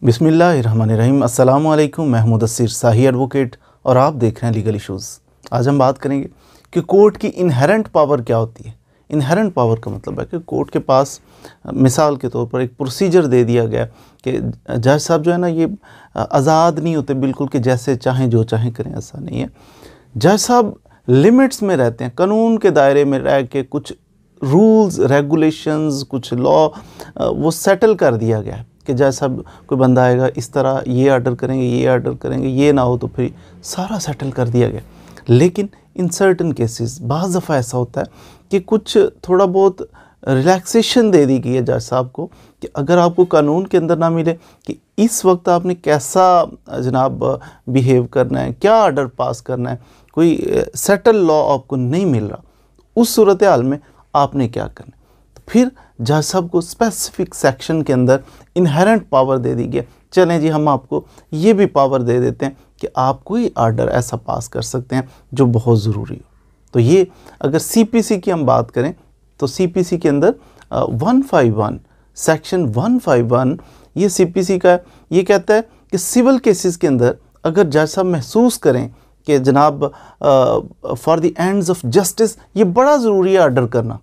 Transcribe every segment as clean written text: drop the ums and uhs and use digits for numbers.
बिस्मिल्लाहिर्रहमानिर्रहीम। अस्सलाम वालेकुम। मैं मुदस्सिर शाही एडवोकेट और आप देख रहे हैं लीगल इश्यूज़। आज हम बात करेंगे कि कोर्ट की इनहेरेंट पावर क्या होती है। इनहेरेंट पावर का मतलब है कि कोर्ट के पास मिसाल के तौर पर एक प्रोसीजर दे दिया गया कि जज साहब जो है ना ये आज़ाद नहीं होते बिल्कुल कि जैसे चाहें जो चाहें करें, ऐसा नहीं है। जज साहब लिमिट्स में रहते हैं, कानून के दायरे में रह के कुछ रूल्स रेगुलेशंस कुछ लॉ वो सेटल कर दिया गया है कि जैसा कोई बंदा आएगा इस तरह ये ऑर्डर करेंगे, ये ऑर्डर करेंगे, ये ना हो तो फिर सारा सेटल कर दिया गया। लेकिन इन सर्टन केसेस बाज़ दफ़ा ऐसा होता है कि कुछ थोड़ा बहुत रिलैक्सेशन दे दी गई है जज साहब को कि अगर आपको कानून के अंदर ना मिले कि इस वक्त आपने कैसा जनाब बिहेव करना है, क्या ऑर्डर पास करना है, कोई सेटल लॉ आपको नहीं मिल रहा, उस सूरत हाल में आपने क्या करना है। तो फिर जज साहब को स्पेसिफिक सेक्शन के अंदर इनहेरेंट पावर दे दी गई। चलें जी, हम आपको ये भी पावर दे देते हैं कि आप कोई ऑर्डर ऐसा पास कर सकते हैं जो बहुत ज़रूरी हो। तो ये अगर सीपीसी की हम बात करें तो सीपीसी के अंदर 151 सेक्शन 151 ये सीपीसी का है। ये कहता है कि सिविल केसेस के अंदर अगर जज साहब महसूस करें कि जनाब for the ends of justice ये बड़ा ज़रूरी है ऑर्डर करना,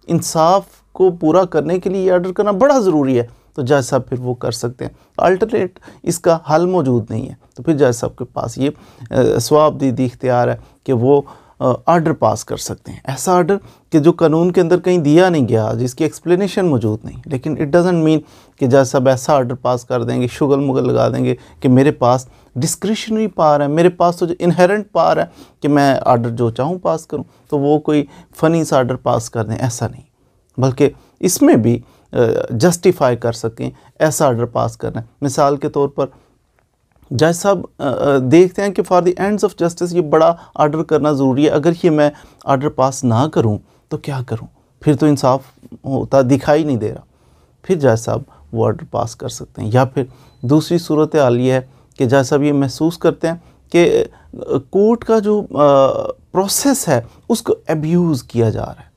इंसाफ को पूरा करने के लिए ये ऑर्डर करना बड़ा ज़रूरी है, तो जज साहब फिर वो कर सकते हैं। अल्टरनेट इसका हल मौजूद नहीं है, तो फिर जज साहब के पास ये स्वाबदीदी इख्तियार है कि वो ऑर्डर पास कर सकते हैं। ऐसा ऑर्डर कि जो कानून के अंदर कहीं दिया नहीं गया, जिसकी एक्सप्लेनेशन मौजूद नहीं। लेकिन इट डजंट मीन कि जज साहब ऐसा ऑर्डर पास कर देंगे, शुगल मुगल लगा देंगे कि मेरे पास डिस्क्रिशनरी पावर है, मेरे पास तो जो इनहेरेंट पावर है कि मैं ऑर्डर जो चाहूँ पास करूँ, तो वो कोई फ़नी सा ऑर्डर पास कर दें, ऐसा नहीं। बल्कि इसमें भी जस्टिफाई कर सकें ऐसा ऑर्डर पास करना है। मिसाल के तौर पर जज साहब देखते हैं कि for the ends of justice ये बड़ा ऑर्डर करना ज़रूरी है, अगर ये मैं ऑर्डर पास ना करूं तो क्या करूं, फिर तो इंसाफ होता दिखाई नहीं दे रहा। फिर जज साहब वो ऑर्डर पास कर सकते हैं। या फिर दूसरी सूरत हाल ये है कि जज साहब ये महसूस करते हैं कि कोर्ट का जो प्रोसेस है उसको एब्यूज़ किया जा रहा है,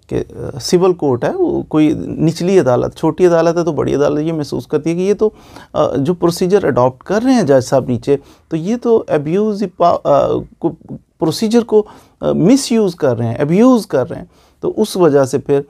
कि सिविल कोर्ट है वो कोई निचली अदालत, छोटी अदालत है तो बड़ी अदालत ये महसूस करती है कि ये तो जो प्रोसीजर अडॉप्ट कर रहे हैं जज साहब नीचे, तो ये तो एब्यूज़ प्रोसीजर को मिसयूज़ कर रहे हैं, एब्यूज़ कर रहे हैं। तो उस वजह से फिर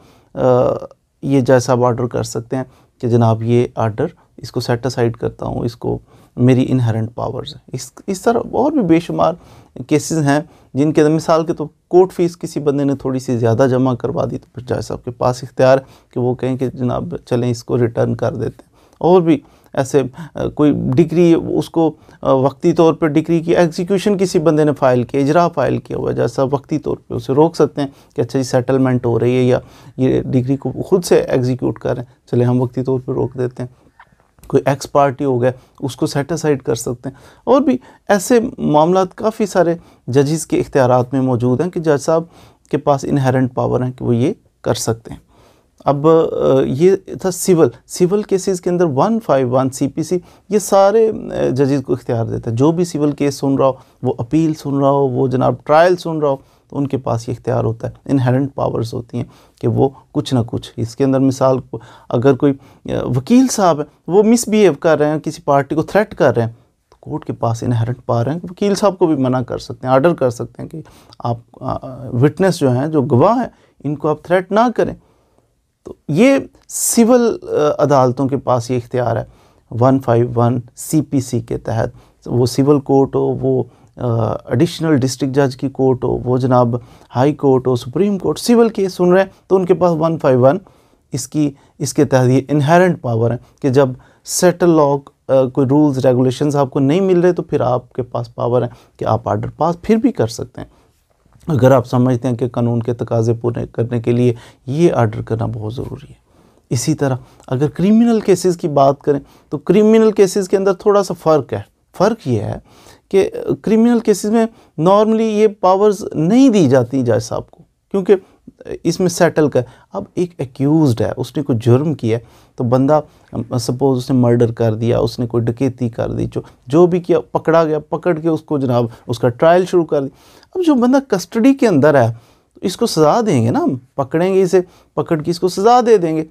ये जज साहब ऑर्डर कर सकते हैं कि जनाब ये ऑर्डर इसको सेट असाइड करता हूँ, इसको मेरी इनहेरेंट पावर्स है। इस तरह और भी बेशुमार केसेस हैं जिनके मिसाल के तो कोर्ट फीस किसी बंदे ने थोड़ी सी ज़्यादा जमा करवा दी तो फिर जज साहब के पास इख्तियार कि वो कहें कि जनाब चलें इसको रिटर्न कर देते हैं। और भी ऐसे कोई डिग्री उसको वक्ती तौर पर डिग्री की एग्जीक्यूशन किसी बंदे ने फ़ाइल किया, इजरा फ़ाइल किया हुआ, जज साहब वक्ती तौर पे उसे रोक सकते हैं कि अच्छा जी सेटलमेंट हो रही है या ये डिग्री को खुद से एग्जीक्यूट कर रहे हैं, चले हम वक्ती तौर पर रोक देते हैं। कोई एक्स पार्टी हो गया उसको सेट असाइड कर सकते हैं। और भी ऐसे मामलात काफ़ी सारे जजेस के इख्तियारात में मौजूद हैं कि जज साहब के पास इनहेरेंट पावर हैं कि वो ये कर सकते हैं। अब ये था सिविल केसेस के अंदर 151 सीपीसी ये सारे जजेस को इख्तियार देता है। जो भी सिविल केस सुन रहा हो, वो अपील सुन रहा हो, वो जनाब ट्रायल सुन रहा हो, तो उनके पास ये इख्तियार होता है, इनहेरेंट पावर्स होती हैं कि वो कुछ ना कुछ इसके अंदर मिसाल अगर कोई वकील साहब है वो मिसबिहेव कर रहे हैं, किसी पार्टी को थ्रेट कर रहे हैं, तो कोर्ट के पास इनहेरेंट पावर है कि वकील साहब को भी मना कर सकते हैं, ऑर्डर कर सकते हैं कि आप विटनेस जो हैं, जो गवाह हैं, इनको आप थ्रेट ना करें। तो ये सिविल अदालतों के पास ये इख्तियार है 151 सीपीसी के तहत। वो सिविल कोर्ट हो, वो एडिशनल डिस्ट्रिक्ट जज की कोर्ट हो, वो जनाब हाई कोर्ट हो, सुप्रीम कोर्ट, सिविल केस सुन रहे हैं तो उनके पास 151 इसके तहत ये इनहेरेंट पावर है कि जब सेटल लॉ कोई रूल्स रेगुलेशंस आपको नहीं मिल रहे तो फिर आपके पास पावर है कि आप ऑर्डर पास फिर भी कर सकते हैं अगर आप समझते हैं कि कानून के तकाजे पूरे करने के लिए ये ऑर्डर करना बहुत ज़रूरी है। इसी तरह अगर क्रिमिनल केसेस की बात करें तो क्रिमिनल केसेस के अंदर थोड़ा सा फ़र्क है। फ़र्क ये है कि क्रिमिनल केसेस में नॉर्मली ये पावर्स नहीं दी जाती जज साहब को, क्योंकि इसमें सेटल कर अब एक एक्यूज़्ड है, उसने कोई जुर्म किया तो बंदा सपोज़ उसने मर्डर कर दिया, उसने कोई डकैती कर दी, जो भी किया पकड़ा गया, पकड़ के उसको जनाब उसका ट्रायल शुरू कर दी। अब जो बंदा कस्टडी के अंदर है तो इसको सज़ा देंगे ना, हम पकड़ेंगे इसे, पकड़ के इसको सज़ा दे देंगे।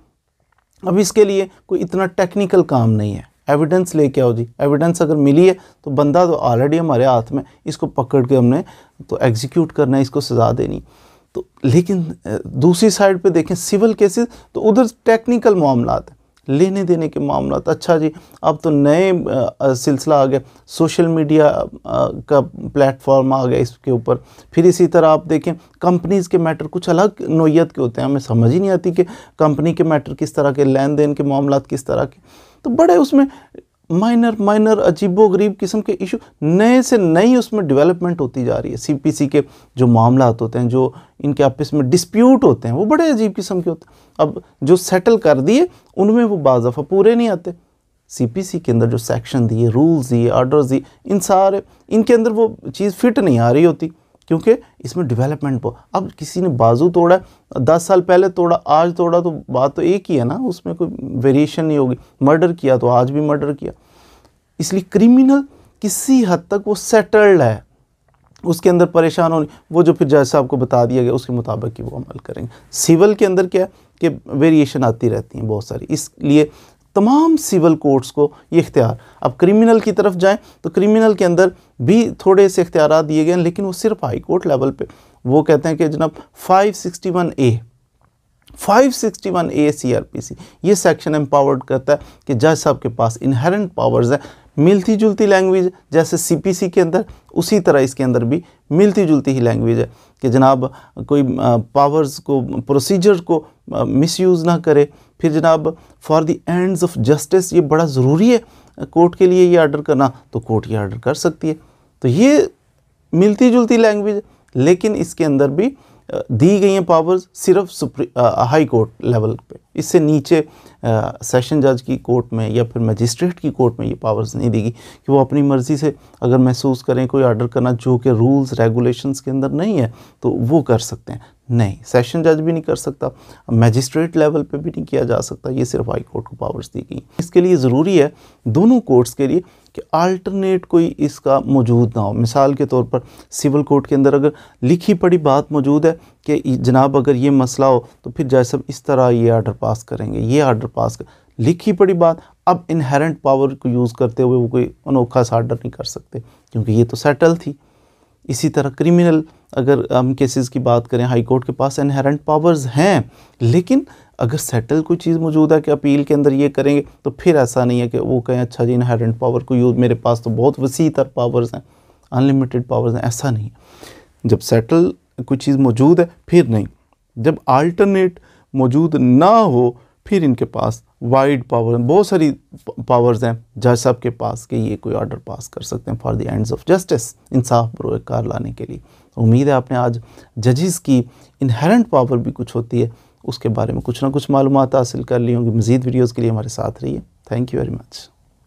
अब इसके लिए कोई इतना टेक्निकल काम नहीं है एविडेंस लेके आओ जी। एविडेंस अगर मिली है तो बंदा तो ऑलरेडी हमारे हाथ में, इसको पकड़ के हमने तो एग्जीक्यूट करना है, इसको सज़ा देनी। तो लेकिन दूसरी साइड पे देखें सिविल केसेस, तो उधर टेक्निकल मामलात है, लेने देने के मामलात। अच्छा जी, अब तो नए सिलसिला आ गया, सोशल मीडिया का प्लेटफॉर्म आ गया इसके ऊपर। फिर इसी तरह आप देखें कंपनीज़ के मैटर कुछ अलग नोयत के होते हैं, हमें समझ ही नहीं आती कि कंपनी के मैटर किस तरह के, लेन देन के मामलात किस तरह के, तो बड़े उसमें माइनर अजीबो गरीब किस्म के इशू, नए से नई उसमें डेवलपमेंट होती जा रही है। सीपीसी के जो मामलात होते हैं, जो इनके आपस में डिस्प्यूट होते हैं, वो बड़े अजीब किस्म के होते हैं। अब जो सेटल कर दिए उनमें वो बाज़ दफ़ा पूरे नहीं आते। सीपीसी के अंदर जो सेक्शन दिए, रूल्स दिए, ऑर्डर्स दिए, इन सारे इनके अंदर वो चीज़ फिट नहीं आ रही होती, क्योंकि इसमें डेवलपमेंट बहुत। अब किसी ने बाजू तोड़ा, 10 साल पहले तोड़ा, आज तोड़ा, तो बात तो एक ही है ना, उसमें कोई वेरिएशन नहीं होगी। मर्डर किया तो आज भी मर्डर किया। इसलिए क्रिमिनल किसी हद तक वो सेटल्ड है, उसके अंदर परेशान होने, वो जो फिर जज साहब को बता दिया गया उसके मुताबिक ही वो अमल करेंगे। सिविल के अंदर क्या है कि वेरिएशन आती रहती हैं बहुत सारी, इसलिए तमाम सिविल कोर्ट्स को ये इख्तियार। अब क्रिमिनल की तरफ जाएं तो क्रिमिनल के अंदर भी थोड़े से इख्तियार दिए गए हैं, लेकिन वो सिर्फ हाई कोर्ट लेवल पे। वो कहते हैं कि जनाब 561A CRPC ये सेक्शन एम्पावर्ड करता है कि जज साहब के पास इनहेरेंट पावर्स है, मिलती जुलती लैंग्वेज जैसे सीपीसी के अंदर, उसी तरह इसके अंदर भी मिलती जुलती ही लैंग्वेज है कि जनाब कोई पावर्स को, प्रोसीजर को मिसयूज़ ना करे। फिर जनाब for the ends of justice, ये बड़ा ज़रूरी है कोर्ट के लिए ये ऑर्डर करना, तो कोर्ट ये ऑर्डर कर सकती है। तो ये मिलती जुलती लैंग्वेज, लेकिन इसके अंदर भी दी गई हैं पावर्स सिर्फ हाई कोर्ट लेवल पे। इससे नीचे सेशन जज की कोर्ट में या फिर मजिस्ट्रेट की कोर्ट में ये पावर्स नहीं देगी कि वो अपनी मर्ज़ी से अगर महसूस करें कोई ऑर्डर करना जो कि रूल्स रेगुलेशंस के अंदर नहीं है तो वो कर सकते हैं। नहीं, सेशन जज भी नहीं कर सकता, मजिस्ट्रेट लेवल पे भी नहीं किया जा सकता, ये सिर्फ हाई कोर्ट को पावर्स दी गई। इसके लिए ज़रूरी है दोनों कोर्ट्स के लिए कि अल्टरनेट कोई इसका मौजूद ना हो। मिसाल के तौर पर सिविल कोर्ट के अंदर अगर लिखी पढ़ी बात मौजूद है कि जनाब अगर ये मसला हो तो फिर जज साहब इस तरह ये ऑर्डर पास करेंगे, ये ऑर्डर पास कर, लिखी पढ़ी बात। अब इनहेरेंट पावर को यूज़ करते हुए वो कोई अनोखा सा ऑर्डर नहीं कर सकते, क्योंकि ये तो सेटल थी। इसी तरह क्रिमिनल अगर हम केसेस की बात करें, हाई कोर्ट के पास इनहेरेंट पावर्स हैं, लेकिन अगर सेटल कोई चीज़ मौजूद है कि अपील के अंदर ये करेंगे, तो फिर ऐसा नहीं है कि वो कहें अच्छा जी इनहेरेंट पावर को यूज़, मेरे पास तो बहुत वसी तर पावर्स हैं, अनलिमिटेड पावर्स हैं, ऐसा नहीं है। जब सेटल कोई चीज़ मौजूद है फिर नहीं, जब अल्टरनेट मौजूद ना हो फिर इनके पास वाइड पावर, बहुत सारी पावर्स हैं जज साहब के पास कि ये कोई ऑर्डर पास कर सकते हैं for the ends of justice, इंसाफ बरोकार लाने के लिए। उम्मीद है आपने आज जजेस की इनहेरेंट पावर भी कुछ होती है उसके बारे में कुछ ना कुछ मालूमात हासिल कर ली होंगी। मज़ीद वीडियोज़ के लिए हमारे साथ रहिए। Thank you very much.